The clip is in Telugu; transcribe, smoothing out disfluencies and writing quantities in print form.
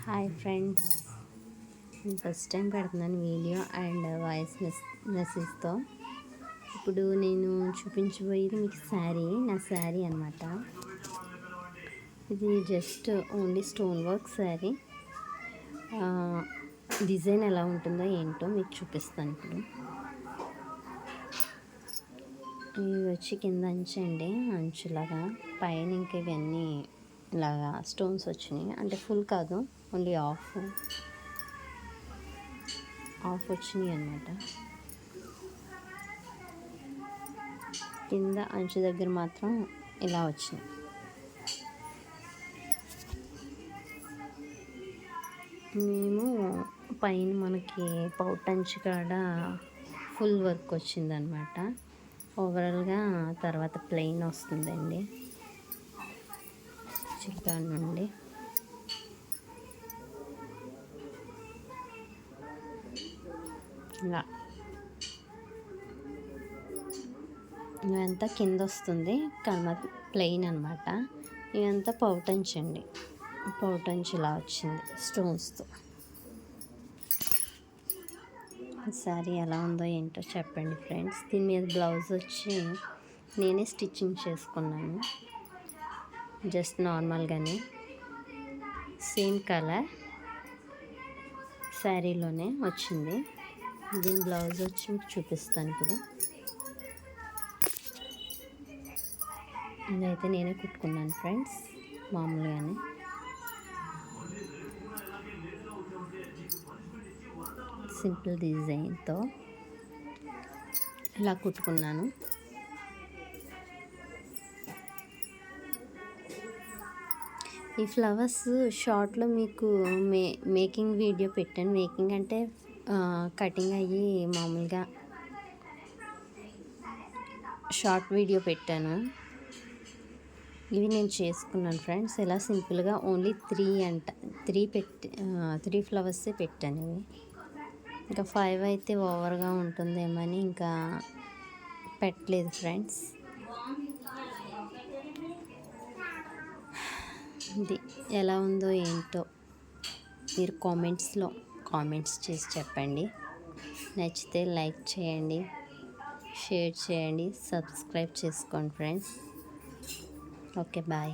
హాయ్ ఫ్రెండ్స్, ఫస్ట్ టైం పెడుతున్నాను వీడియో అండ్ వాయిస్ మెసేజ్తో. ఇప్పుడు నేను చూపించబోయేది మీకు నా శారీ అనమాట. ఇది just only stone work sari. Design ఎలా ఉంటుందో ఏంటో మీకు చూపిస్తాను ఇప్పుడు. ఇవి వచ్చి కింద అంచండి, అంచులాగా. పైన ఇంకా ఇవన్నీ ఇలాగా స్టోన్స్ వచ్చినాయి, అంటే ఫుల్ కాదు, ఓన్లీ ఆఫ్ వచ్చినాయి అన్నమాట. కింద అంచు దగ్గర మాత్రం ఇలా వచ్చినాయి. మేము పైన మనకి పౌట్ అంచు కాడ ఫుల్ వర్క్ వచ్చిందనమాట. ఓవరాల్గా తర్వాత ప్లెయిన్ వస్తుందండి చికెన్ నుండి. ఇలా ఇవంతా కింద వస్తుంది, కానీ ప్లెయిన్ అనమాట. ఇవంతా పౌటంచండి, పౌటంచు ఇలా వచ్చింది స్టోన్స్తో. సారీ ఎలా ఉందో ఏంటో చెప్పండి ఫ్రెండ్స్. దీని మీద బ్లౌజ్ వచ్చి నేనే స్టిచ్చింగ్ చేసుకున్నాను, జస్ట్ నార్మల్గానే. సేమ్ కలర్ శారీలోనే వచ్చింది. దీని బ్లౌజ్ వచ్చి మీకు చూపిస్తాను ఇప్పుడు. ఇదైతే నేనే కుట్టుకున్నాను ఫ్రెండ్స్, మామూలుగానే. సింపుల్ డిజైన్తో ఇలా కుట్టుకున్నాను. ఈ ఫ్లవర్స్ షార్ట్లో మీకు మేకింగ్ వీడియో పెట్టాను. మేకింగ్ అంటే కటింగ్ అయ్యి మామూలుగా షార్ట్ వీడియో పెట్టాను. ఇవి నేను చేసుకున్నాను ఫ్రెండ్స్. ఇలా సింపుల్గా ఓన్లీ త్రీ ఫ్లవర్సే పెట్టాను. ఇవి ఇంకా 5 అయితే ఓవర్గా ఉంటుందేమని ఇంకా పెట్టలేదు ఫ్రెండ్స్. ఇది ఎలా ఉందో ఏంటో మీరు కామెంట్స్ చేసి చెప్పండి. నచ్చితే లైక్ చేయండి, షేర్ చేయండి, సబ్స్క్రైబ్ చేసుకోండి ఫ్రెండ్స్. Okay, bye.